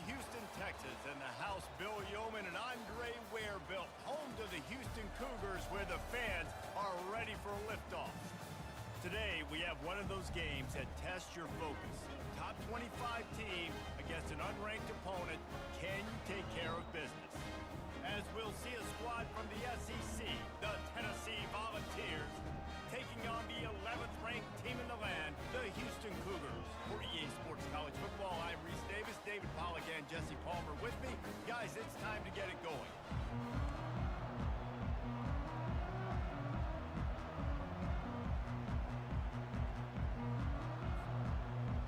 Houston, Texas, and the house Bill Yeoman and Andre Ware built, home to the Houston Cougars, where the fans are ready for liftoff. Today, we have one of those games that tests your focus. Top 25 team against an unranked opponent. Can you take care of business? As we'll see a squad from the SEC, the Tennessee Volunteers, taking on the 11th ranked team in the land, the Houston Cougars. For EA Sports College Football, I'm Reese Davis, David Pollack, and Jesse Palmer with me. Guys, it's time to get it going.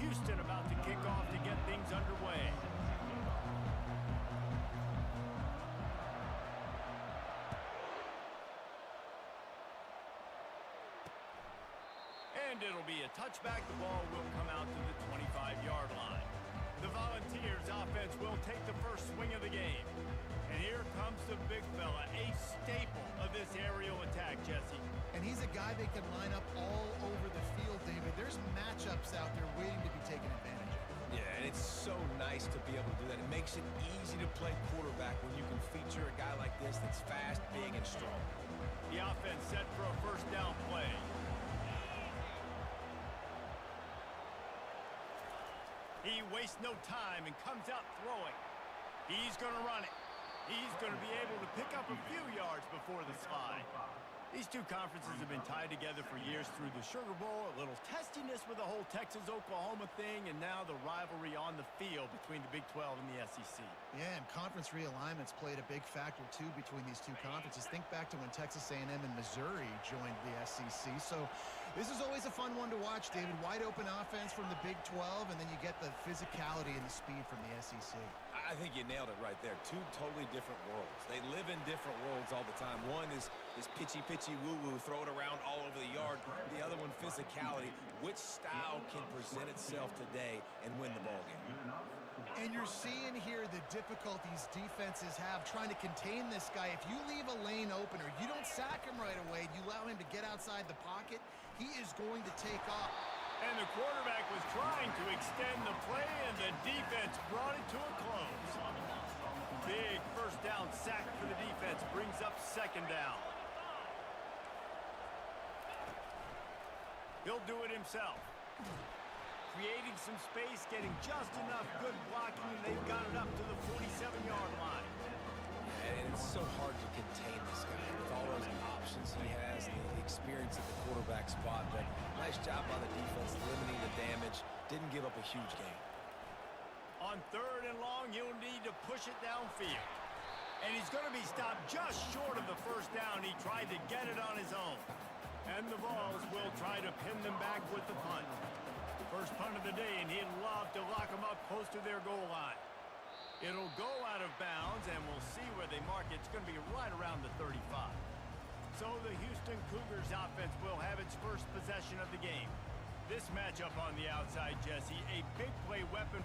Houston about to kick off to get things underway. And it'll be a touchback. The ball will come out to the 25-yard line. The Volunteers offense will take the first swing of the game. And here comes the big fella, a staple of this aerial attack, Jesse. And he's a guy that can line up all over the field, David. There's matchups out there waiting to be taken advantage of. Yeah, and it's so nice to be able to do that. It makes it easy to play quarterback when you can feature a guy like this that's fast, big, and strong. The offense set for a first down play. He wastes no time and comes out throwing. He's going to run it. He's going to be able to pick up a few yards before the slide. These two conferences have been tied together for years through the Sugar Bowl, a little testiness with the whole Texas-Oklahoma thing, and now the rivalry on the field between the Big 12 and the SEC. Yeah, and conference realignments played a big factor, too, between these two conferences. Think back to when Texas A&M and Missouri joined the SEC. So this is always a fun one to watch, David. Wide open offense from the Big 12, and then you get the physicality and the speed from the SEC. I think you nailed it right there. Two totally different worlds. They live in different worlds all the time. One is pitchy woo-woo, throw it around all over the yard. The other one, physicality. Which style can present itself today and win the ballgame? And you're seeing here the difficulties defenses have trying to contain this guy. If you leave a lane open or you don't sack him right away, you allow him to get outside the pocket, he is going to take off. And the quarterback was trying to extend the play, and the defense brought it to a close. Big first down sack for the defense, brings up second down. He'll do it himself. Creating some space, getting just enough good blocking, and they've got it up to the 47-yard line. And it's so hard to contain this guy with all those options he has and the experience at the quarterback spot. But nice job by the defense limiting the damage. Didn't give up a huge gain. On third and long, he'll need to push it downfield. And he's going to be stopped just short of the first down. He tried to get it on his own. And the Vols will try to pin them back with the punt. First punt of the day, and he'd love to lock them up close to their goal line. It'll go out of bounds, and we'll see where they mark it. It's going to be right around the 35. So the Houston Cougars offense will have its first possession of the game. This matchup on the outside, Jesse, a big play weapon.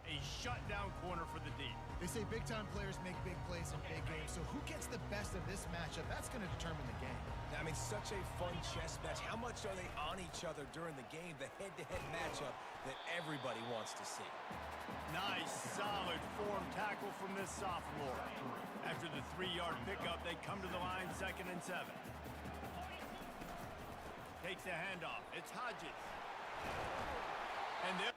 A shutdown corner for the deep. They say big-time players make big plays in big games, so who gets the best of this matchup? That's going to determine the game. I mean, such a fun chess match. How much are they on each other during the game, the head-to-head matchup that everybody wants to see? Nice, solid form tackle from this sophomore. After the 3-yard pickup, they come to the line 2nd and 7. Takes the handoff. It's Hodges. And they're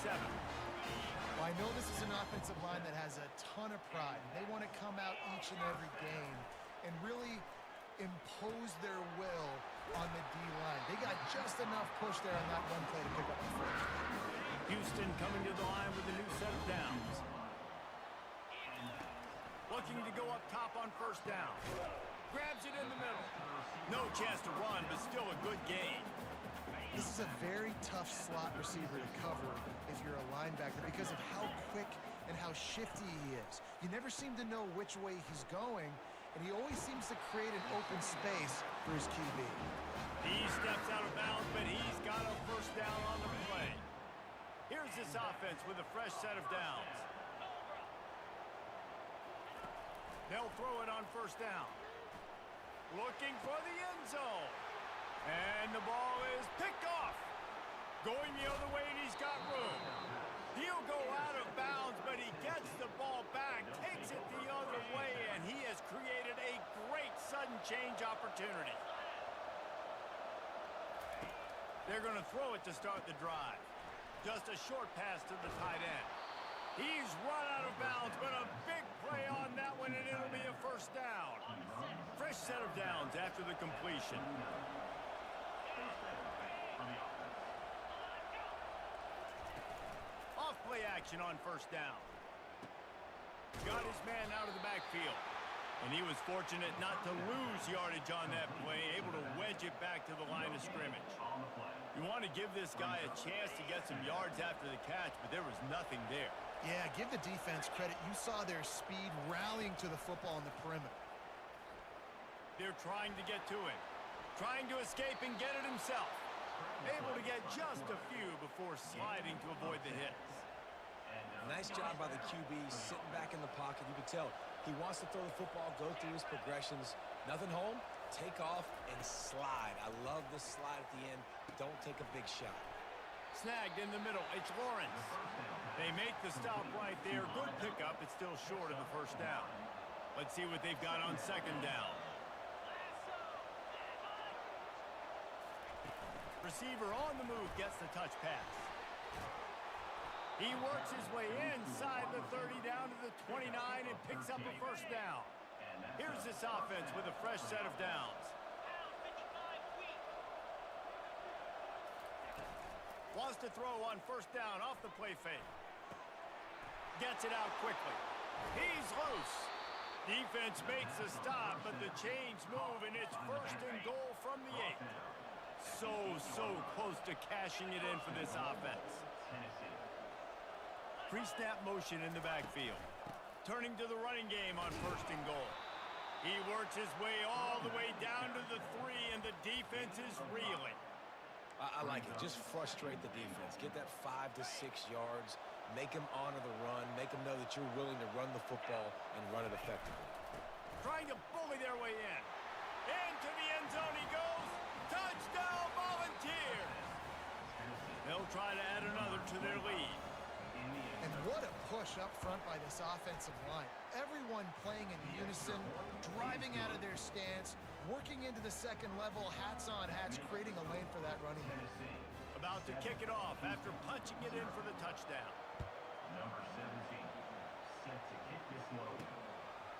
Well, I know this is an offensive line that has a ton of pride. They want to come out each and every game and really impose their will on the D-line. They got just enough push there on that one play to pick up the first. Houston coming to the line with a new set of downs. Looking to go up top on first down. Grabs it in the middle. No chance to run, but still a good gain. This is a very tough slot receiver to cover if you're a linebacker because of how quick and how shifty he is. You never seem to know which way he's going, and he always seems to create an open space for his QB. He steps out of bounds, but he's got a first down on the play. Here's this offense with a fresh set of downs. They'll throw it on first down. Looking for the end zone. And the ball is picked off. Going the other way, and he's got room. He'll go out of bounds, but he gets the ball back, takes it the other way, and he has created a great sudden change opportunity. They're going to throw it to start the drive. Just a short pass to the tight end. He's run out of bounds, but a big play on that one, and it'll be a first down. Fresh set of downs after the completion. Off-play action on first down. Got his man out of the backfield. And he was fortunate not to lose yardage on that play, able to wedge it back to the line of scrimmage. You want to give this guy a chance to get some yards after the catch, but there was nothing there. Yeah, give the defense credit. You saw their speed rallying to the football on the perimeter. They're trying to get to him. Trying to escape and get it himself. Able to get just a few before sliding to avoid the hits. Nice job by the QB sitting back in the pocket. You can tell he wants to throw the football, go through his progressions. Nothing home, take off and slide. I love the slide at the end. Don't take a big shot. Snagged in the middle. It's Lawrence. They make the stop right there. Good pickup. It's still short of the first down. Let's see what they've got on second down. Receiver on the move gets the touch pass. He works his way inside the 30 down to the 29 and picks up a first down. Here's this offense with a fresh set of downs. Wants to throw on first down off the play fake. Gets it out quickly. He's loose. Defense makes a stop, but the chains move, and it's first and goal from the 8. So close to cashing it in for this offense. Pre-snap motion in the backfield. Turning to the running game on first and goal. He works his way all the way down to the 3, and the defense is reeling. I like it. Just frustrate the defense. Get that 5 to 6 yards. Make them honor the run. Make them know that you're willing to run the football and run it effectively. Trying to bully their way in. Into the end zone he goes. Touchdown, Volunteers! They'll try to add another to their lead. And what a push up front by this offensive line. Everyone playing in unison, driving out of their stance, working into the second level, hats on hats, creating a lane for that running back. About to kick it off after punching it in for the touchdown. Number 17, set to kick this one.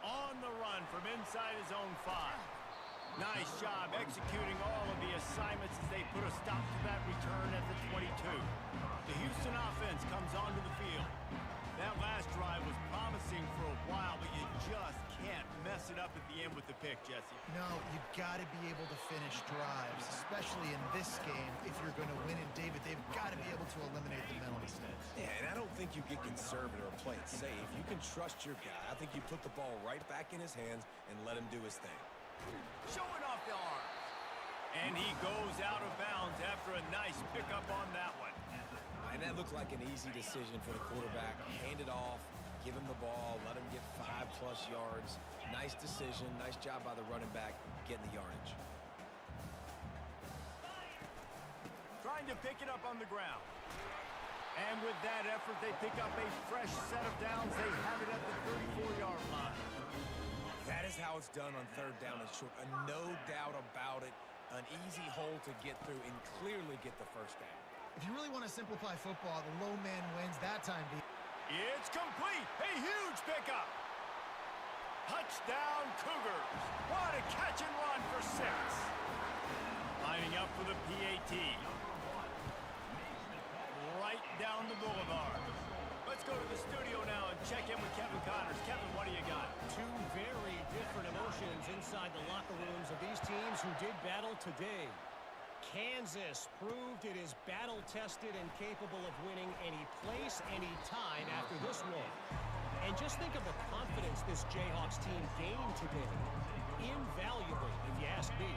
On the run from inside his own 5. Nice job executing all of the assignments as they put a stop to that return at the 22. The Houston offense comes onto the field. That last drive was promising for a while, but you just can't mess it up at the end with the pick, Jesse. No, you've got to be able to finish drives, especially in this game. If you're going to win it, David, they've got to be able to eliminate the mental mistakes. Yeah, and I don't think you get conservative or play it safe. You can trust your guy. I think you put the ball right back in his hands and let him do his thing. Showing off the arms. And he goes out of bounds after a nice pickup on that one. And that looked like an easy decision for the quarterback. Hand it off, give him the ball, let him get 5+ yards. Nice decision, nice job by the running back getting the yardage. Trying to pick it up on the ground. And with that effort, they pick up a fresh set of downs. They have it at the 34-yard line. That is how it's done on third down and short. No doubt about it. An easy hole to get through and clearly get the first down. If you really want to simplify football, the low man wins that time. It's complete. A huge pickup. Touchdown Cougars. What a catch and run for 6. Lining up for the PAT. Right down the boulevard. Let's go to the studio now and check in with Kevin Connors. Kevin, what do you got? Two very different emotions inside the locker rooms of these teams who did battle today. Kansas proved it is battle-tested and capable of winning any place, any time after this one. And just think of the confidence this Jayhawks team gained today. Invaluable, if you ask me.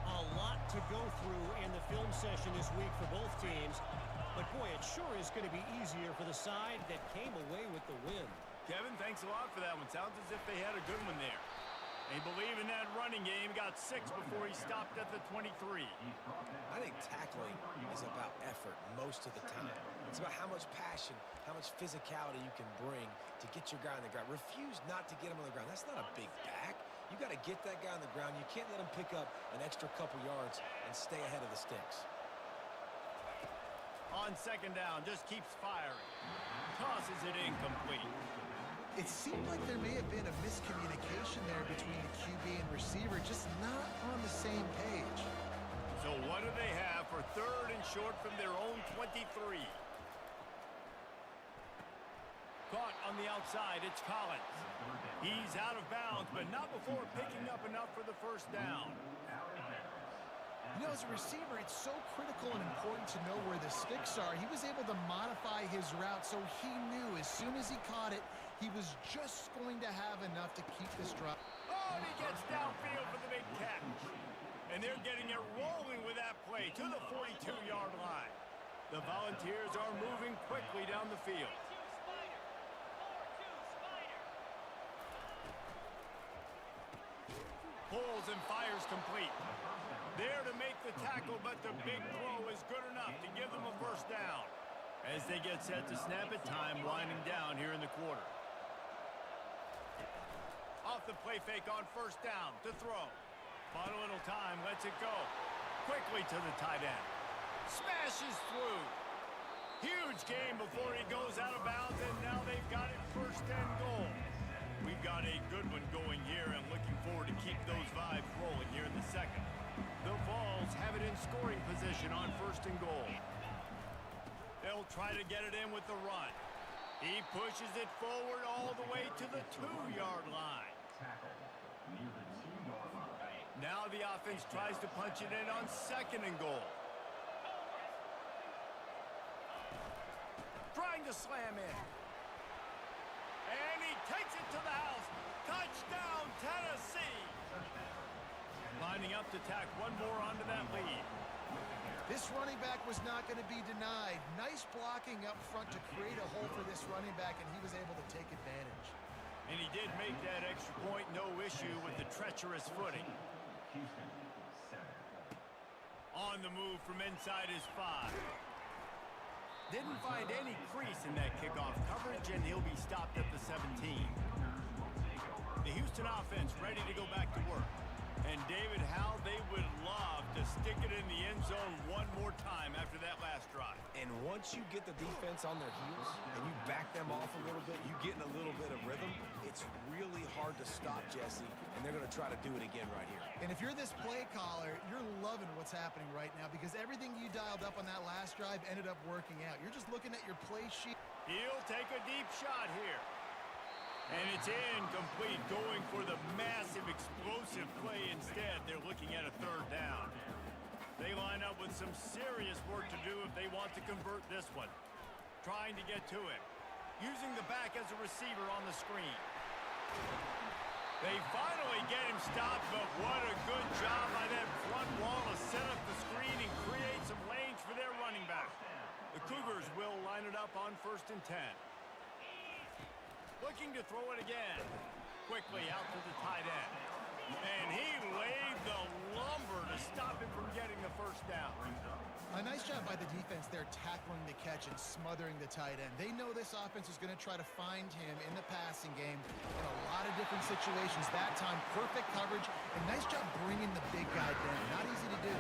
A lot to go through in the film session this week for both teams. But, boy, it sure is going to be easier for the side that came away with the win. Kevin, thanks a lot for that one. Sounds as if they had a good one there. They believe in that running game. Got 6 before he stopped at the 23. I think tackling is about effort most of the time. It's about how much passion, how much physicality you can bring to get your guy on the ground. Refuse not to get him on the ground. That's not a big back. You got to get that guy on the ground. You can't let him pick up an extra couple yards and stay ahead of the sticks. On 2nd down, just keeps firing. Tosses it incomplete. It seemed like there may have been a miscommunication there between the QB and receiver, just not on the same page. So what do they have for 3rd and short from their own 23? Caught on the outside, it's Collins. He's out of bounds, but not before picking up enough for the 1st down. You know, as a receiver, it's so critical and important to know where the sticks are. He was able to modify his route, so he knew as soon as he caught it, he was just going to have enough to keep this drop. Oh, and he gets downfield for the big catch. And they're getting it rolling with that play to the 42-yard line. The Volunteers are moving quickly down the field. Pulls and fires complete. There to make the tackle, but the big throw is good enough to give them a 1st down. As they get set to snap it, time winding down here in the quarter. Off the play fake on 1st down to throw. Bought a little time, lets it go. Quickly to the tight end. Smashes through. Huge game before he goes out of bounds, and now they've got it 1st and goal. We've got a good one going here and looking forward to keep those vibes rolling here in the 2nd. The Vols have it in scoring position on 1st and goal. They'll try to get it in with the run. He pushes it forward all the way to the 2-yard line. Now the offense tries to punch it in on 2nd and goal. Trying to slam in. And he takes it to the house. Touchdown, Tennessee. Lining up to tack one more onto that lead. This running back was not going to be denied. Nice blocking up front to create a hole for this running back, and he was able to take advantage. And he did make that extra point, no issue with the treacherous footing. On the move from inside his 5. Didn't find any crease in that kickoff coverage, and he'll be stopped at the 17. The Houston offense ready to go back to work. And David, how they would love to stick it in the end zone one more time after that last drive. And once you get the defense on their heels and you back them off a little bit, you get in a little bit of rhythm, it's really hard to stop, Jesse, and they're going to try to do it again right here. And if you're this play caller, you're loving what's happening right now because everything you dialed up on that last drive ended up working out. You're just looking at your play sheet. He'll take a deep shot here. And it's incomplete, going for the massive explosive play instead. They're looking at a 3rd down. They line up with some serious work to do if they want to convert this one. Trying to get to him. Using the back as a receiver on the screen. They finally get him stopped, but what a good job by that front wall to set up the screen and create some lanes for their running back. The Cougars will line it up on 1st and 10. Looking to throw it again. Quickly out to the tight end. And he laid the lumber to stop him from getting the first down. A nice job by the defense there tackling the catch and smothering the tight end. They know this offense is going to try to find him in the passing game in a lot of different situations. That time, perfect coverage, and nice job bringing the big guy down. Not easy to do.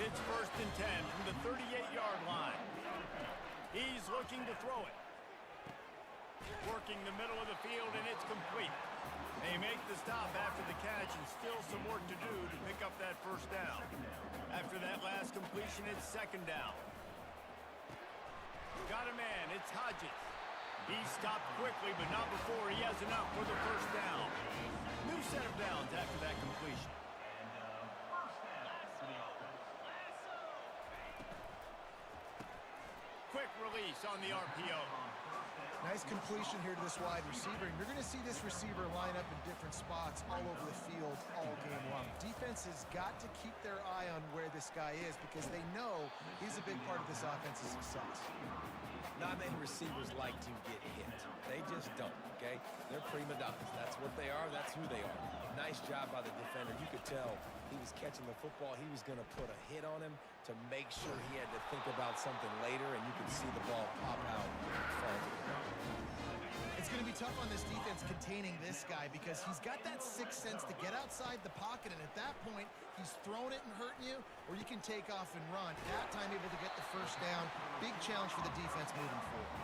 It's 1st and 10 from the 38-yard line. He's looking to throw it. Working the middle of the field, and it's complete. They make the stop after the catch, and still some work to do to pick up that first down. After that last completion, it's 2nd down. Got a man, it's Hodges. He stopped quickly, but not before he has enough for the first down. New set of downs after that completion. Quick release on the RPO. Nice completion here to this wide receiver, and you're going to see this receiver line up in different spots all over the field all game long. Defense has got to keep their eye on where this guy is because they know he's a big part of this offense's success. Not many receivers like to get hit. They just don't, okay? They're prima donnas. That's what they are. That's who they are. Nice job by the defender. You could tell he was catching the football. He was going to put a hit on him to make sure he had to think about something later, and you could see the ball pop out and fall to the ground. It's going to be tough on this defense containing this guy because he's got that sixth sense to get outside the pocket, and at that point, he's throwing it and hurting you, or you can take off and run. That time, able to get the first down. Big challenge for the defense moving forward.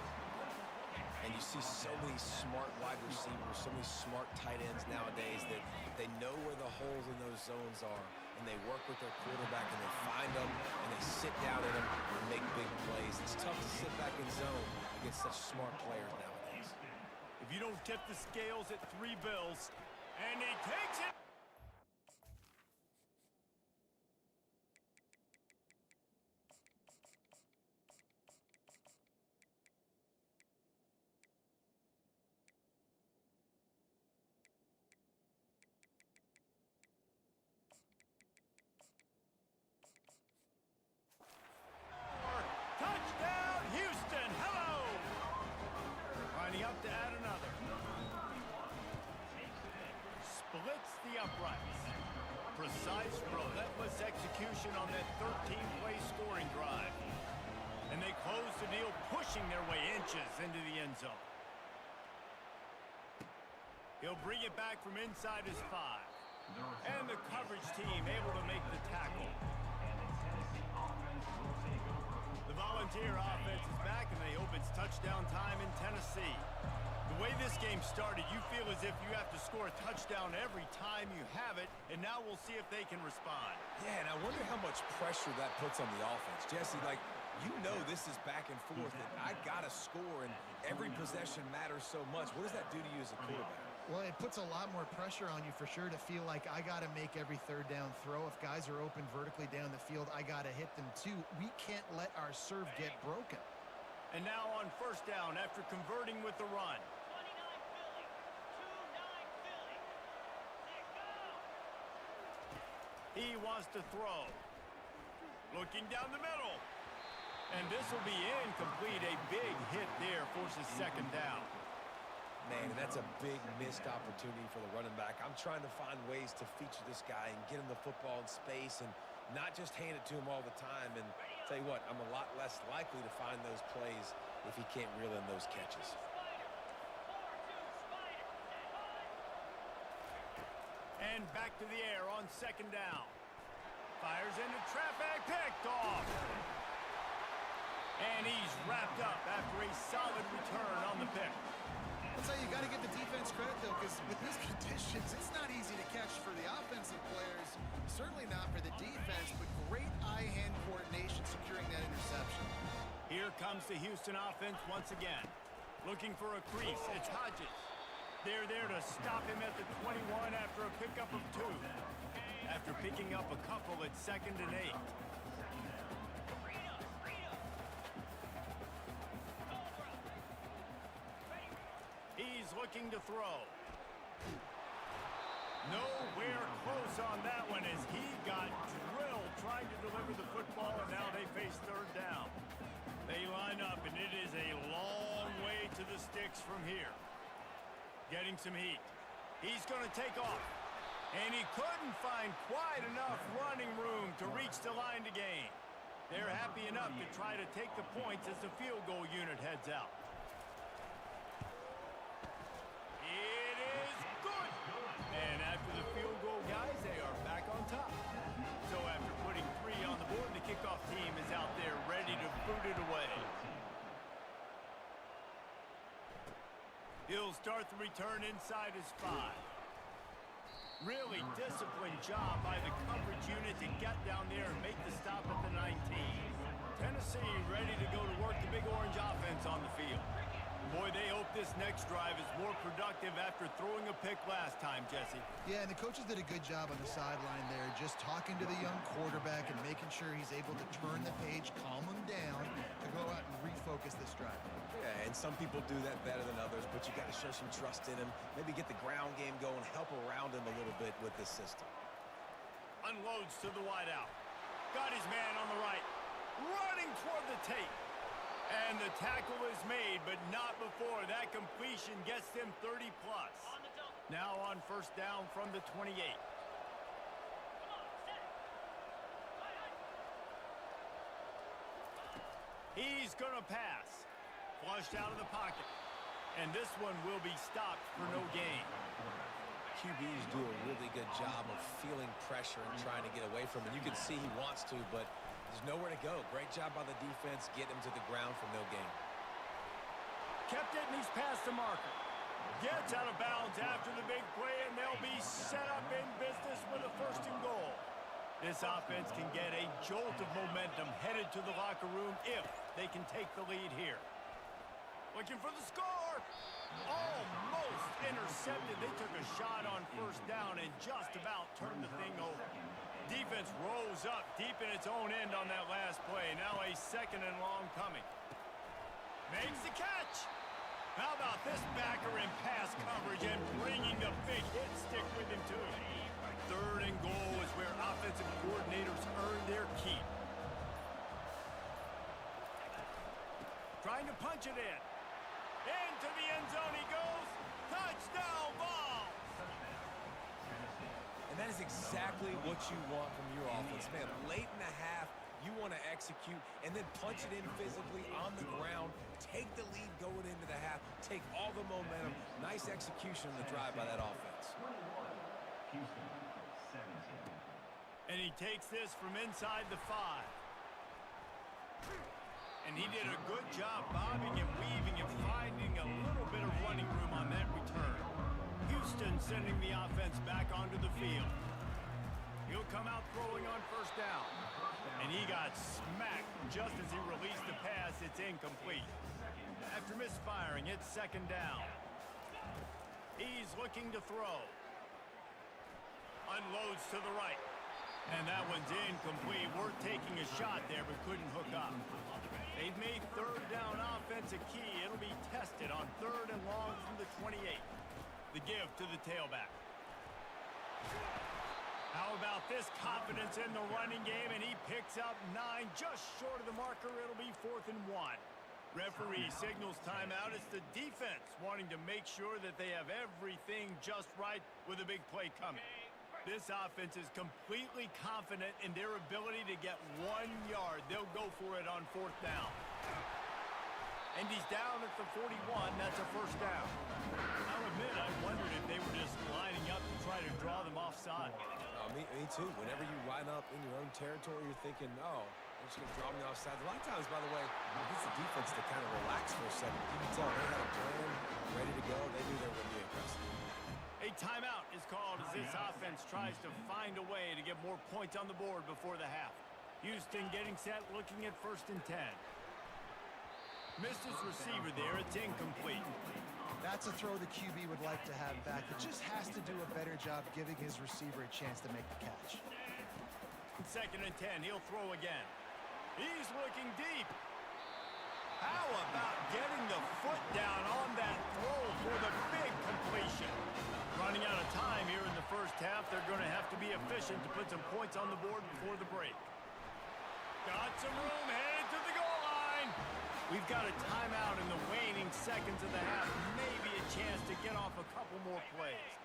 And you see so many smart wide receivers, so many smart tight ends nowadays that they know where the holes in those zones are, and they work with their quarterback, and they find them, and they sit down in them and make big plays. It's tough to sit back in zone against such smart players nowadays. If you don't tip the scales at 3 bills, and he takes it. Touchdown, Houston! Hello! Lining up to add another. Splits the uprights. Precise, relentless execution on that 13-play scoring drive. And they close the deal, pushing their way inches into the end zone. He'll bring it back from inside his 5. And the coverage team able to make the tackle. The Volunteer offense is back, and they hope it's touchdown time in Tennessee. The way this game started, you feel as if you have to score a touchdown every time you have it, and now we'll see if they can respond. Yeah, and I wonder how much pressure that puts on the offense. Jesse, like, you know this is back and forth, and I got to score, and every possession matters so much. What does that do to you as a quarterback? Well, it puts a lot more pressure on you for sure to feel like I got to make every third down throw. If guys are open vertically down the field, I got to hit them too. We can't let our serve get broken. And now on first down after converting with the run. 29 Philly. 2-9 Philly. He wants to throw. Looking down the middle. And this will be incomplete. A big hit there forces 2nd down. Man, that's a big missed opportunity for the running back. I'm trying to find ways to feature this guy and get him the football in space and not just hand it to him all the time. And tell you what, I'm a lot less likely to find those plays if he can't reel in those catches. And back to the air on 2nd down. Fires into traffic, picked off. And he's wrapped up after a solid return on the pick. I'll tell you, got to give the defense credit, though, because with these conditions, it's not easy to catch for the offensive players. Certainly not for the defense, but great eye-hand coordination securing that interception. Here comes the Houston offense once again. Looking for a crease. It's Hodges. They're there to stop him at the 21 after a pickup of 2. After picking up a couple at 2nd and 8. He's looking to throw. Nowhere close on that one as he got drilled trying to deliver the football, and now they face 3rd down. They line up, and it is a long way to the sticks from here. Getting some heat. He's going to take off. And he couldn't find quite enough running room to reach the line to gain. They're happy enough to try to take the points as the field goal unit heads out. It is good. And after the field goal, guys, they are back on top. So after putting 3 on the board, the kickoff team is out there ready to boot it away. He'll start the return inside his 5. Really disciplined job by the coverage unit to get down there and make the stop at the 19. Tennessee ready to go to work the Big Orange offense on the field. Boy, they hope this next drive is more productive after throwing a pick last time, Jesse. Yeah, and the coaches did a good job on the sideline there, just talking to the young quarterback and making sure he's able to turn the page, calm him down, to go out and refocus this drive. Yeah, and some people do that better than others, but you got to show some trust in him. Maybe get the ground game going, help around him a little bit with this system. Unloads to the wideout. Got his man on the right. Running toward the tape. And the tackle is made, but not before that completion gets them 30+. Now on first down from the 28. He's going to pass. Flushed out of the pocket. And this one will be stopped for no gain. QBs do a really good job of feeling pressure and trying to get away from it. You can see he wants to, but there's nowhere to go. Great job by the defense, get him to the ground for no gain. Kept it, and he's past the marker. Gets out of bounds after the big play, and they'll be set up in business with a 1st and goal. This offense can get a jolt of momentum headed to the locker room if they can take the lead here. Looking for the score. Almost intercepted. They took a shot on first down and just about turned the thing over. Defense rose up deep in its own end on that last play. Now a 2nd and long coming. Makes the catch. How about this backer in pass coverage and bringing the big hit stick with him too. 3rd and goal is where offensive coordinators earn their keep. Trying to punch it in. Into the end zone he goes. Touchdown ball. And that is exactly what you want from your offense, man. Late in the half, you want to execute and then punch it in physically on the ground. Take the lead going into the half. Take all the momentum. Nice execution on the drive by that offense. And he takes this from inside the 5. And he did a good job bobbing and weaving and finding a little bit of running room on that return. Houston sending the offense back onto the field. He'll come out throwing on first down. And he got smacked just as he released the pass. It's incomplete. After misfiring, it's 2nd down. He's looking to throw. Unloads to the right. And that one's incomplete. Worth taking a shot there, but couldn't hook up. They've made 3rd down offense a key. It'll be tested on 3rd and long from the 28. The give to the tailback. How about this confidence in the running game? And he picks up 9, just short of the marker. It'll be 4th and 1. Referee signals timeout. It's the defense wanting to make sure that they have everything just right with a big play coming. This offense is completely confident in their ability to get 1 yard. They'll go for it on 4th down. And he's down at the 41. That's a 1st down. I'll admit, I wondered if they were just lining up to try to draw them offside. Me too. Whenever you line up in your own territory, you're thinking, oh, they're just going to draw me offside. A lot of times, by the way, it gets the defense to kind of relax for a second. You can tell they had a plan, ready to go. They knew they were going to be aggressive. A timeout is called as this offense tries to find a way to get more points on the board before the half. Houston getting set, looking at 1st and 10. Missed his receiver there. It's incomplete. That's a throw the QB would like to have back. It just has to do a better job giving his receiver a chance to make the catch. 2nd and 10. He'll throw again. He's looking deep. How about getting the foot down on that throw for the big completion? Running out of time here in the first half. They're going to have to be efficient to put some points on the board before the break. Got some room, headed to the goal line. We've got a timeout in the waning seconds of the half. Maybe a chance to get off a couple more plays.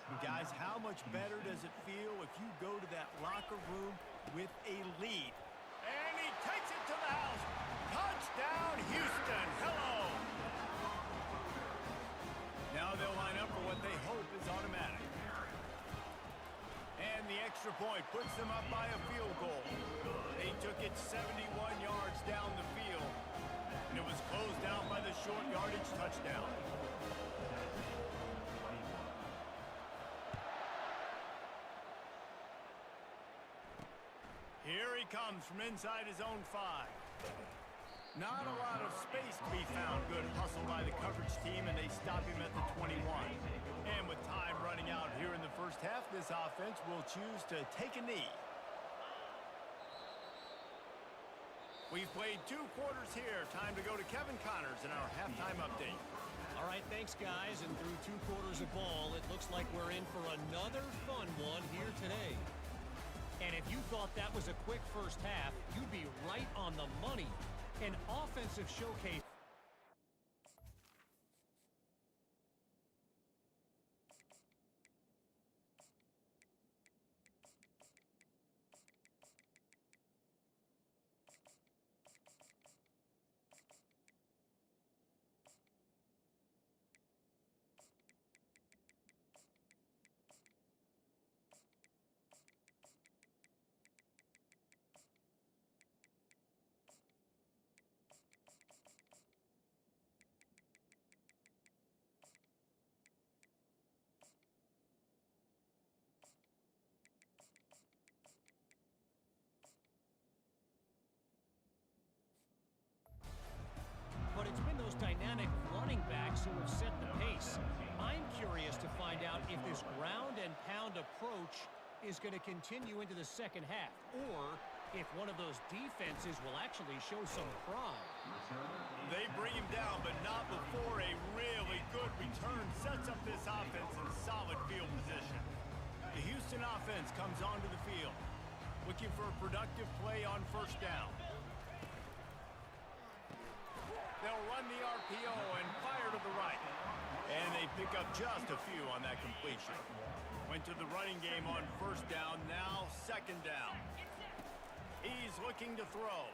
And guys, how much better does it feel if you go to that locker room with a lead? And he takes it to the house. Touchdown, Houston. Hello. Now they'll line up for what they hope is automatic. And the extra point puts them up by a field goal. They took it 71 yards down the field, and it was closed out by the short yardage touchdown. Here he comes from inside his own 5. Not a lot of space to be found. Good hustle by the coverage team, and they stop him at the 21. And with time running out here in the first half, this offense will choose to take a knee. We've played 2 quarters here. Time to go to Kevin Connors in our halftime update. All right, thanks, guys. And through 2 quarters of ball, it looks like we're in for another fun one here today. And if you thought that was a quick first half, you'd be right on the money. An offensive showcase. But it's been those dynamic running backs who have set the pace. I'm curious to find out if this ground and pound approach is going to continue into the second half, or if one of those defenses will actually show some pride. They bring him down, but not before a really good return sets up this offense in solid field position. The Houston offense comes onto the field, looking for a productive play on first down. They'll run the RPO and fire to the right. And they pick up just a few on that completion. Went to the running game on first down, now second down. He's looking to throw.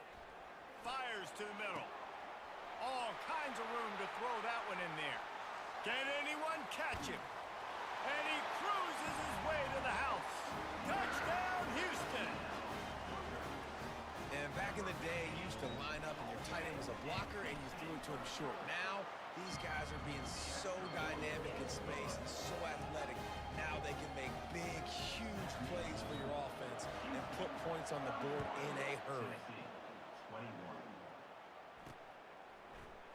Fires to the middle. All kinds of room to throw that one in there. Can anyone catch him? And he cruises his way to the house. Touchdown, Houston! And back in the day, you used to line up and your tight end was a blocker and you threw it to him short. Now, these guys are being so dynamic in space and so athletic. Now they can make big, huge plays for your offense and put points on the board in a hurry. 21.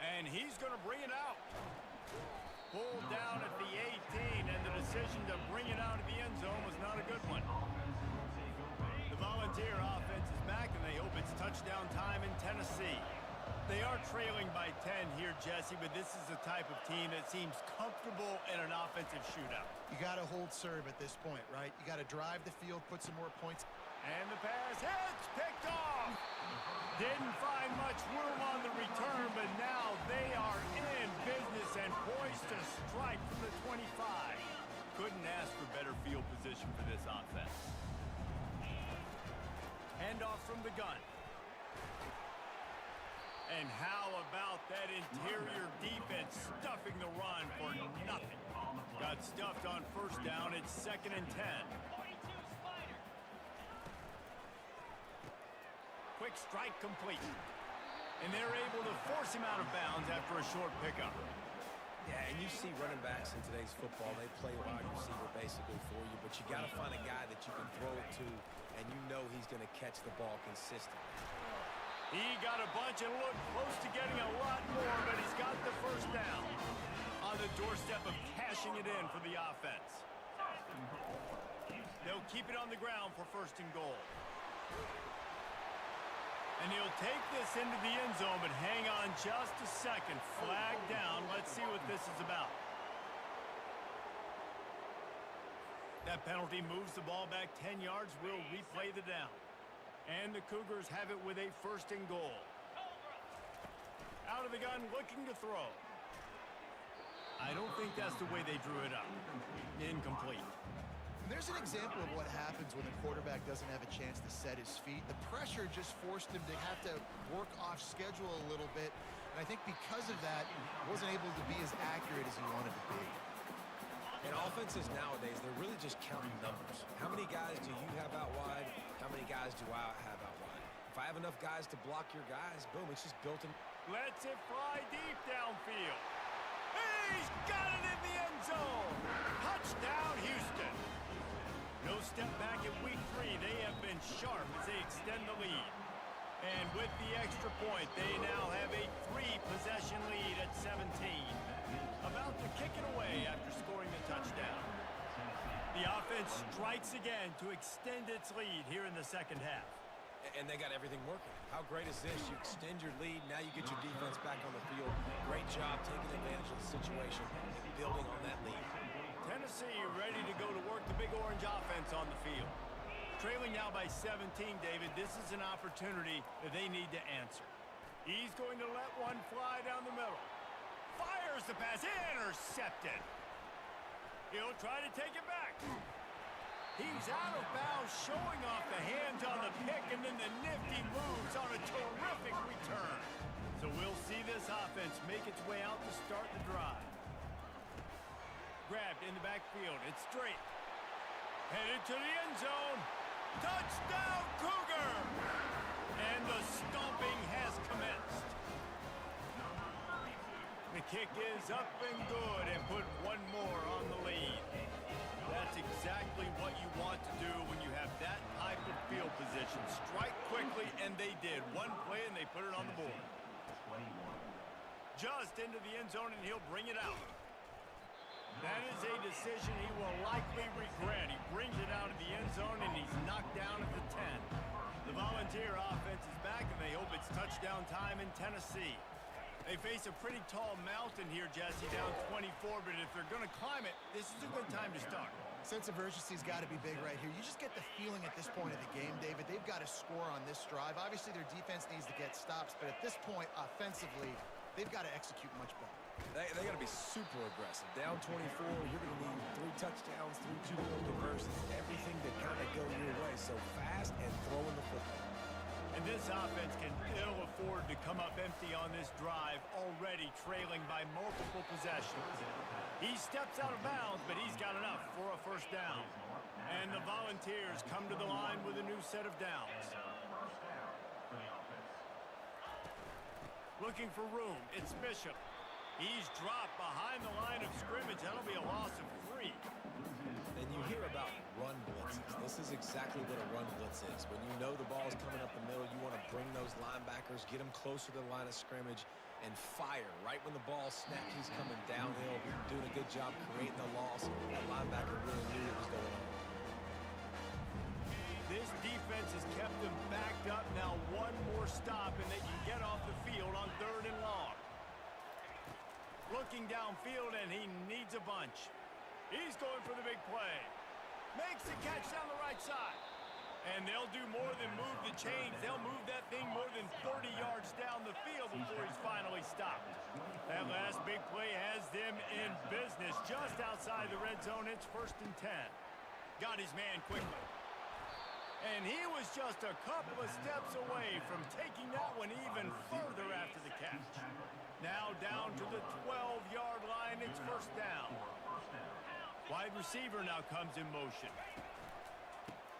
And he's going to bring it out. Pulled down at the 18, and the decision to bring it out of the end zone was not a good one. The Volunteer offense is back, and they hope it's touchdown time in Tennessee. They are trailing by 10 here, Jesse, but this is the type of team that seems comfortable in an offensive shootout. You got to hold serve at this point, right? You got to drive the field, put some more points. And the pass hits, picked off. Didn't find much room on the return, but now they are in business and poised to strike from the 25. Couldn't ask for better field position for this offense. Handoff from the gun. And how about that interior defense stuffing the run for nothing? Got stuffed on first down. It's 2nd and 10. Quick strike complete. And they're able to force him out of bounds after a short pickup. Yeah, and you see running backs in today's football, they play wide receiver basically for you, but you got to find a guy that you can throw it to, and you know he's going to catch the ball consistently. He got a bunch and looked close to getting a lot more, but he's got the first down. On the doorstep of cashing it in for the offense. They'll keep it on the ground for 1st and goal. And he'll take this into the end zone, but hang on just a second. Flag down. Let's see what this is about. That penalty moves the ball back 10 yards. We'll replay the down. And the Cougars have it with a 1st and goal. Out of the gun, looking to throw. I don't think that's the way they drew it up. Incomplete. There's an example of what happens when the quarterback doesn't have a chance to set his feet. The pressure just forced him to have to work off schedule a little bit. And I think because of that, he wasn't able to be as accurate as he wanted to be. And offenses nowadays, they're really just counting numbers. How many guys do you have out wide? How many guys do I have out wide? If I have enough guys to block your guys, boom, it's just built in. Lets it fly deep downfield. He's got it in the end zone. Touchdown, Houston. No step back at week 3. They have been sharp as they extend the lead. And with the extra point, they now have a 3-possession lead at 17. About to kick it away after scoring the touchdown. The offense strikes again to extend its lead here in the second half. And they got everything working. How great is this? You extend your lead, now you get your defense back on the field. Great job taking advantage of the situation and building on that lead. Tennessee ready to go to work the Big Orange offense on the field. Trailing now by 17, David. This is an opportunity that they need to answer. He's going to let one fly down the middle. Fires the pass. Intercepted. He'll try to take it back. He's out of bounds, showing off the hands on the pick, and then the nifty moves on a terrific return. So we'll see this offense make its way out to start the drive. Grabbed in the backfield. It's straight. Headed to the end zone. Touchdown, Cougar! And the stomping has commenced. The kick is up and good and put one more on the lead. That's exactly what you want to do when you have that type of field position. Strike quickly, and they did. One play, and they put it on the board. Just into the end zone, and he'll bring it out. That is a decision he will likely regret. He brings it out of the end zone, and he's knocked down at the 10. The Volunteer offense is back, and they hope it's touchdown time in Tennessee. They face a pretty tall mountain here, Jesse, down 24, but if they're going to climb it, this is a good time to start. Sense of urgency's got to be big right here. You just get the feeling at this point of the game, David, they've got to score on this drive. Obviously, their defense needs to get stops, but at this point, offensively, they've got to execute much better. They got to be super aggressive. Down 24, you're going to need 3 touchdowns, 3 2-point conversions, everything to kind of go your way. So fast and throwing the football. And this offense can ill afford to come up empty on this drive, already trailing by multiple possessions. He steps out of bounds, but he's got enough for a first down. And the Volunteers come to the line with a new set of downs. Looking for room, it's Bishop. He's dropped behind the line of scrimmage. That'll be a loss of 3. And you hear about run blitzes. This is exactly what a run blitz is. When you know the ball's coming up the middle, you want to bring those linebackers, get them closer to the line of scrimmage, and fire. Right when the ball snaps, he's coming downhill, doing a good job creating the loss. That linebacker really knew what was going on. This defense has kept them backed up. Now one more stop, and they can get off the field on 3rd and long. Looking downfield, and he needs a bunch. He's going for the big play. Makes the catch down the right side. And they'll do more than move the chains. They'll move that thing more than 30 yards down the field before he's finally stopped. That last big play has them in business just outside the red zone. It's 1st and 10. Got his man quickly. And he was just a couple of steps away from taking that one even further after the catch. Now down to the 12-yard line. It's 1st down. Wide receiver now comes in motion.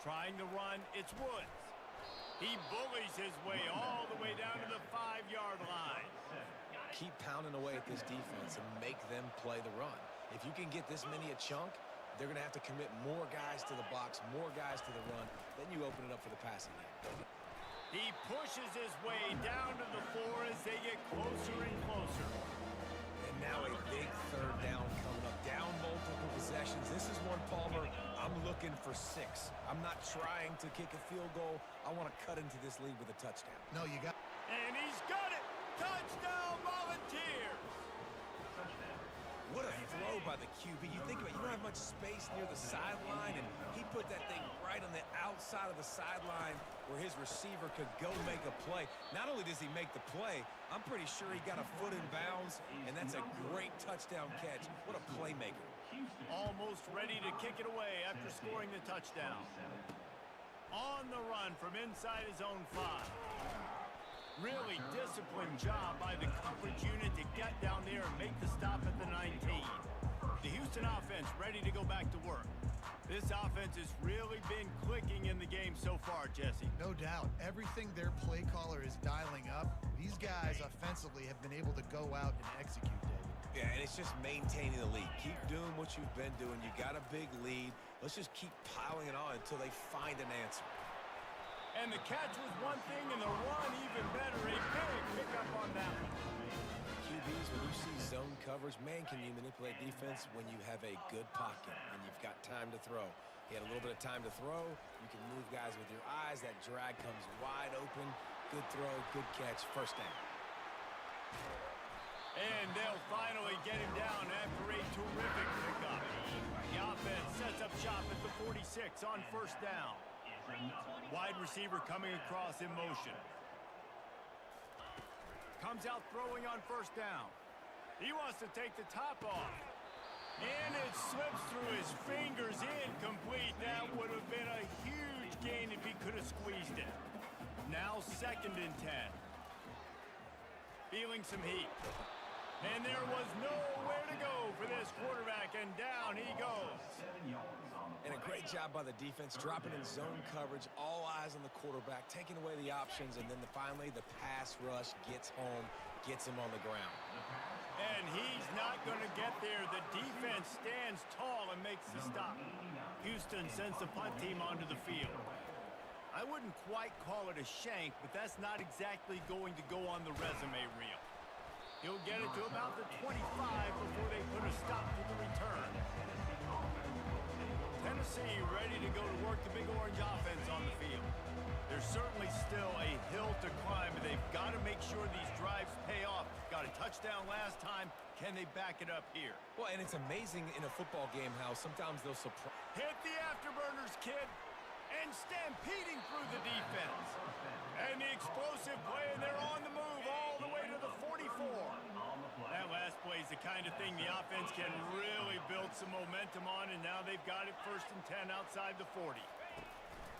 Trying to run, it's Woods. He bullies his way all the way down to the 5-yard line. Keep pounding away at this defense and make them play the run. If you can get this many a chunk, they're going to have to commit more guys to the box, more guys to the run. Then you open it up for the passing game. He pushes his way down to the 4 as they get closer and closer. And now a big 3rd down coming up. Down multiple possessions. This is one, Palmer, I'm looking for 6. I'm not trying to kick a field goal. I want to cut into this lead with a touchdown. No, you got... And he's got it! Touchdown, Volunteers! What a throw by the QB. You think about it, you don't have much space near the sideline, and he put that thing right on the outside of the sideline where his receiver could go make a play. Not only does he make the play, I'm pretty sure he got a foot in bounds, and that's a great touchdown catch. What a playmaker. Almost ready to kick it away after scoring the touchdown. On the run from inside his own 5. Really disciplined job by the coverage unit to get down there and make the stop at the 19. The Houston offense ready to go back to work. This offense has really been clicking in the game so far, Jesse. No doubt. Everything their play caller is dialing up, these guys offensively have been able to go out and execute, David. Yeah, and it's just maintaining the lead. Keep doing what you've been doing. You got a big lead. Let's just keep piling it on until they find an answer. And the catch was one thing, and the run even better. A big pickup on that one. QBs, when you see zone coverage, man, can you manipulate defense when you have a good pocket and you've got time to throw. He had a little bit of time to throw. You can move guys with your eyes. That drag comes wide open. Good throw, good catch, first down. And they'll finally get him down after a terrific pickup. The offense sets up shop at the 46 on first down. Wide receiver coming across in motion. Comes out throwing on first down. He wants to take the top off. And it slips through his fingers, incomplete. That would have been a huge gain if he could have squeezed it. Now 2nd and 10. Feeling some heat. And there was nowhere to go for this quarterback, and down he goes. And a great job by the defense, dropping in zone coverage, all eyes on the quarterback, taking away the options, and then finally the pass rush gets home, gets him on the ground. And he's not going to get there. The defense stands tall and makes the stop. Houston sends the punt team onto the field. I wouldn't quite call it a shank, but that's not exactly going to go on the resume reel. He'll get it to about the 25 before they put a stop to the return. Tennessee ready to go to work the Big Orange offense on the field. There's certainly still a hill to climb, and they've got to make sure these drives pay off. Got a touchdown last time. Can they back it up here? Well, and it's amazing in a football game how sometimes they'll surprise. Hit the afterburners, kid. And stampeding through the defense. And the explosive play, and they're on the move all the way to the 44. That last play is the kind of thing the offense can really build some momentum on, and now they've got it 1st and 10 outside the 40.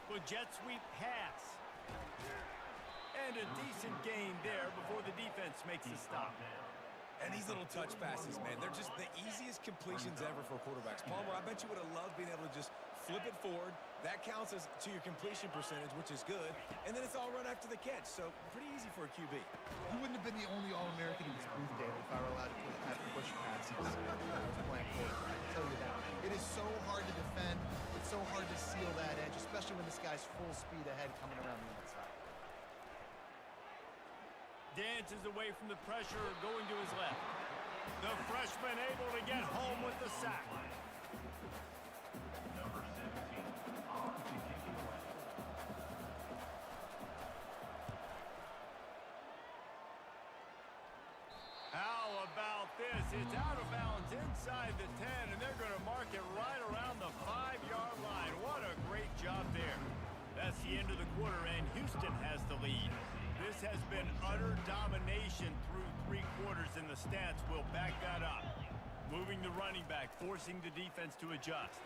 Well, jet sweep pass. And a decent gain there before the defense makes the stop. And these little touch passes, man, they're just the easiest completions ever for quarterbacks. Palmer, I bet you would have loved being able to just flip it forward. That counts as to your completion percentage, which is good. And then it's all run after the catch, so pretty easy for a QB. He wouldn't have been the only All-American in this booth, David, if I were allowed to have push passes when I was playing quarterback. I tell you that. It is so hard to defend. It's so hard to seal that edge, especially when this guy's full speed ahead coming around the outside. Dances away from the pressure, going to his left. The freshman able to get home with the sack. Number 17, on to kick it away. How about this? It's out of bounds inside the 10, and they're going to mark it right around the 5-yard line. What a great job there. That's the end of the quarter, and Houston has the lead. This has been utter domination through 3 quarters, and the stats will back that up. Moving the running back, forcing the defense to adjust.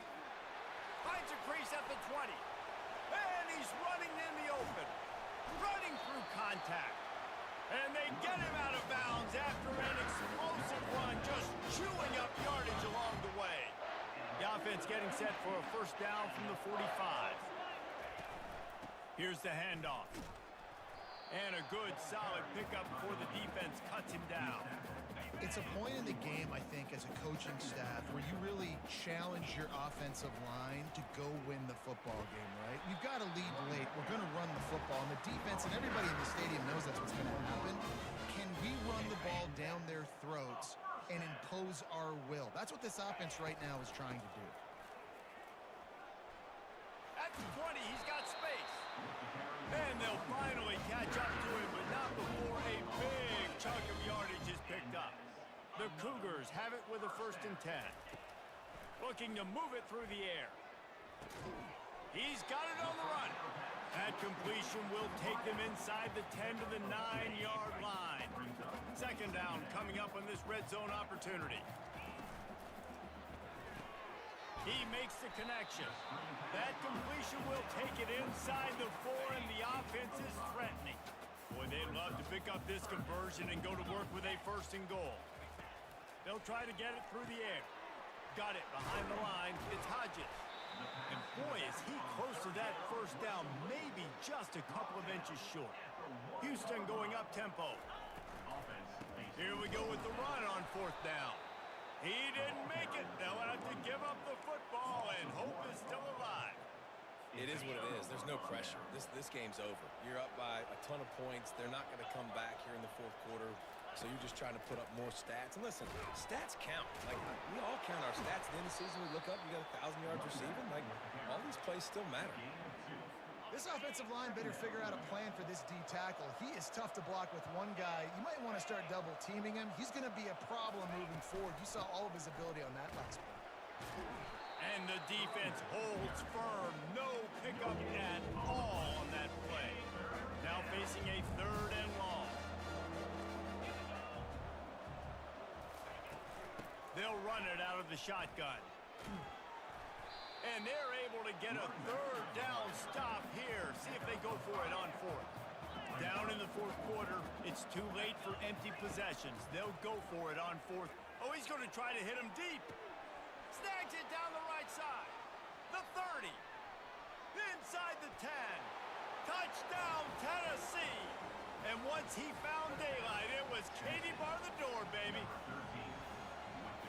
Finds a crease at the 20. And he's running in the open. Running through contact. And they get him out of bounds after an explosive run, just chewing up yardage along the way. The offense getting set for a first down from the 45. Here's the handoff. And a good, solid pickup before the defense cuts him down. It's a point in the game, I think, as a coaching staff where you really challenge your offensive line to go win the football game, right? You've got to lead late. We're going to run the football. And the defense, and everybody in the stadium knows that's what's going to happen. Can we run the ball down their throats and impose our will? That's what this offense right now is trying to do. At the 20, he's got space. And they'll finally catch up to him, but not before a big chunk of yardage is picked up. The Cougars have it with a 1st and 10. Looking to move it through the air. He's got it on the run. That completion will take them inside the 10 to the 9-yard line. 2nd down coming up on this red zone opportunity. He makes the connection. That completion will take it inside the 4, and the offense is threatening. Boy, they'd love to pick up this conversion and go to work with a 1st and goal. They'll try to get it through the air. Got it behind the line. It's Hodges. And boy, is he close to that 1st down, maybe just a couple of inches short. Houston going up tempo. Here we go with the run on 4th down. He didn't make it. They'll have to give up the football, and hope is still alive. It is what it is. There's no pressure. This game's over. You're up by a ton of points. They're not going to come back here in the 4th quarter. So you're just trying to put up more stats. And listen, stats count. Like, we all count our stats. At the end of the season, we look up, you got 1,000 yards receiving. Like, all these plays still matter. This offensive line better figure out a plan for this D tackle. He is tough to block with one guy. You might want to start double teaming him. He's going to be a problem moving forward. You saw all of his ability on that last play. And the defense holds firm. No pickup at all on that play. Now facing a 3rd and long. They'll run it out of the shotgun. And they're able to get a 3rd down stop here. See if they go for it on 4th. Down in the 4th quarter, it's too late for empty possessions. They'll go for it on 4th. Oh, he's going to try to hit him deep. Snags it down the right side. The 30. Inside the 10. Touchdown, Tennessee. And once he found daylight, it was Katie bar the door, baby.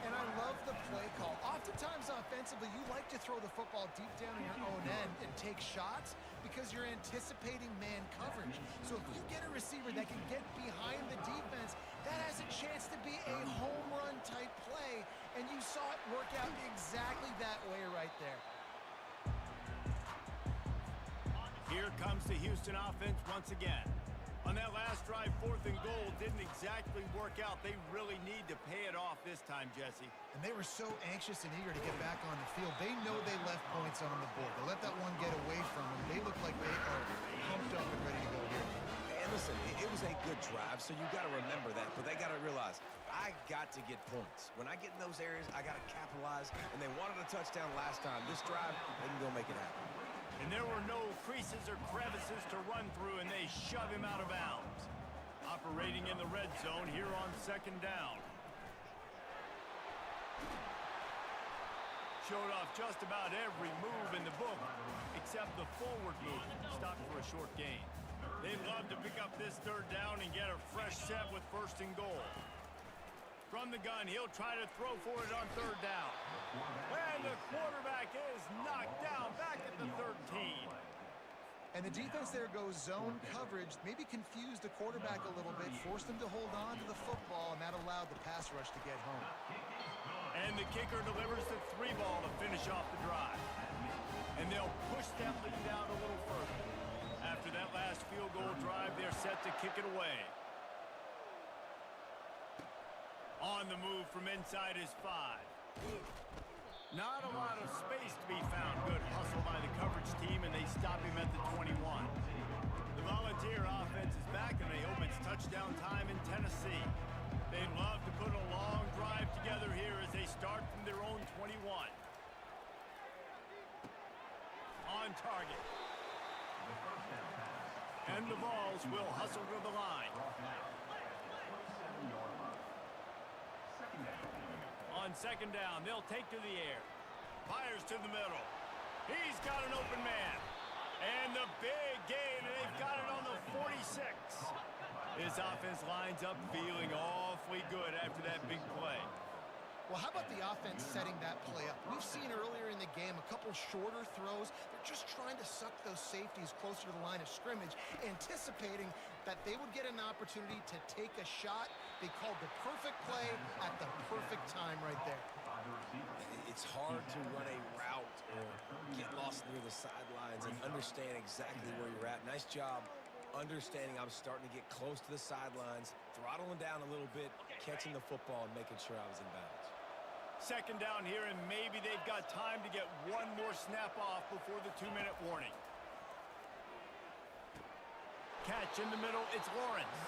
And I love the play call. Oftentimes offensively, you like to throw the football deep down in your own end and take shots because you're anticipating man coverage. So if you get a receiver that can get behind the defense, that has a chance to be a home run type play. And you saw it work out exactly that way right there. Here comes the Houston offense once again. On that last drive, 4th and goal didn't exactly work out. They really need to pay it off this time, Jesse. And they were so anxious and eager to get back on the field. They know they left points on the board. They let that one get away from them. They look like they are pumped up and ready to go here. And listen, it was a good drive, so you got to remember that. But they got to realize, I got to get points. When I get in those areas, I got to capitalize. And they wanted a touchdown last time. This drive, they can go make it happen. And there were no creases or crevices to run through, and they shove him out of bounds. Operating in the red zone here on 2nd down. Showed off just about every move in the book, except the forward move. Stopped for a short gain. They'd love to pick up this 3rd down and get a fresh set with 1st and goal. From the gun, he'll try to throw for it on 3rd down. And the quarterback is knocked down back at the 13. And the defense there goes zone coverage, maybe confused the quarterback a little bit, forced him to hold on to the football, and that allowed the pass rush to get home. And the kicker delivers the 3 ball to finish off the drive. And they'll push that lead out a little further. After that last field goal drive, they're set to kick it away. On the move from inside is 5. Not a lot of space to be found. Good hustle by the coverage team, and they stop him at the 21. The Volunteer offense is back, and they hope it's touchdown time in Tennessee. They'd love to put a long drive together here as they start from their own 21. On target. And the Vols will hustle to the line. On 2nd down, they'll take to the air. Fires to the middle. He's got an open man. And the big gain, and they've got it on the 46. This offense lines up feeling awfully good after that big play. Well, how about the offense setting that play up? We've seen earlier in the game a couple shorter throws. They're just trying to suck those safeties closer to the line of scrimmage, anticipating that they would get an opportunity to take a shot. They called the perfect play at the perfect time right there. It's hard to run a route or get lost near the sidelines and understand exactly where you're at. Nice job understanding I'm starting to get close to the sidelines, throttling down a little bit, catching the football and making sure I was in bounds. Second down here, and maybe they've got time to get one more snap off before the 2-minute warning. Catch in the middle, it's Lawrence.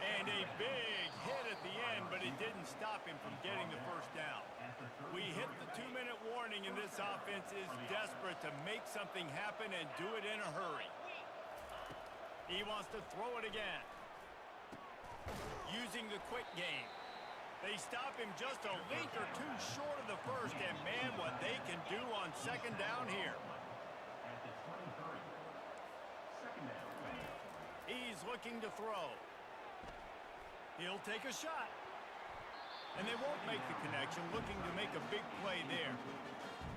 And a big hit at the end, but it didn't stop him from getting the first down. We hit the 2-minute warning, and this offense is desperate to make something happen and do it in a hurry. He wants to throw it again. Using the quick game. They stop him just a link or two short of the first, and man, what they can do on second down here. He's looking to throw. He'll take a shot. And they won't make the connection, looking to make a big play there.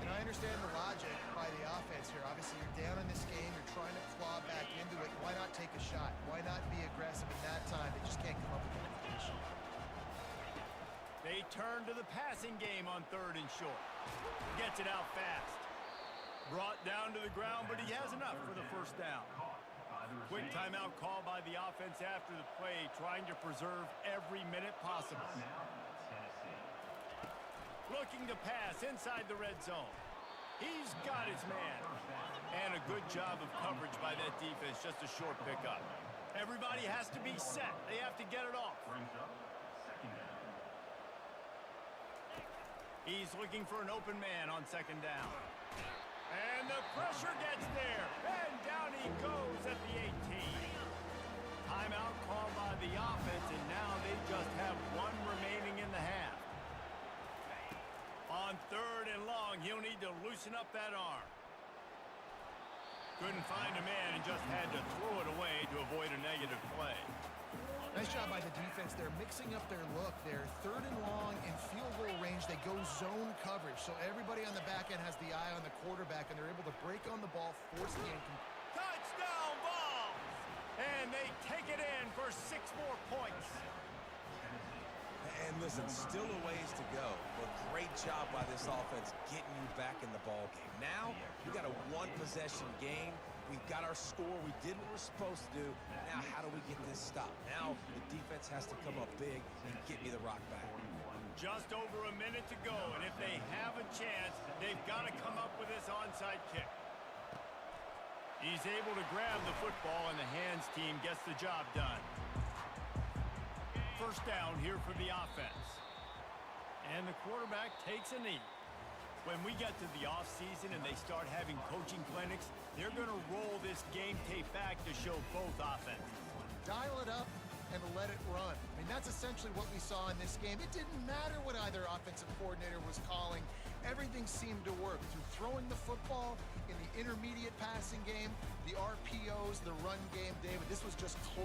And I understand the logic by the offense here. Obviously, you're down in this game. You're trying to claw back into it. Why not take a shot? Why not be aggressive in that time? They just can't come up with the information. They turn to the passing game on 3rd and short. Gets it out fast. Brought down to the ground, but he has enough for the first down. Quick timeout call by the offense after the play, trying to preserve every minute possible. Looking to pass inside the red zone. He's got his man. And a good job of coverage by that defense, just a short pickup. Everybody has to be set. They have to get it off. He's looking for an open man on second down. And the pressure gets there. And down he goes at the 18. Timeout called by the offense, and now they just have one remaining in the half. On 3rd and long, he'll need to loosen up that arm. Couldn't find a man and just had to throw it away to avoid a negative play. Nice job by the defense. They're mixing up their look. They're 3rd and long in field goal range. They go zone coverage. So everybody on the back end has the eye on the quarterback, and they're able to break on the ball, force the incomplete. Touchdown ball! And they take it in for 6 more points. And listen, still a ways to go, but great job by this offense getting you back in the ball game. Now, we got a one-possession game. We've got our score. We did what we're supposed to do. Now, how do we get this stopped? Now, the defense has to come up big and get me the rock back. Just over a minute to go, and if they have a chance, they've got to come up with this onside kick. He's able to grab the football, and the hands team gets the job done. First down here for the offense. And the quarterback takes a knee. When we get to the offseason and they start having coaching clinics, they're going to roll this game tape back to show both offenses. Dial it up and let it run. I mean, that's essentially what we saw in this game. It didn't matter what either offensive coordinator was calling. Everything seemed to work through throwing the football in the intermediate passing game, the RPOs, the run game. David, this was just close.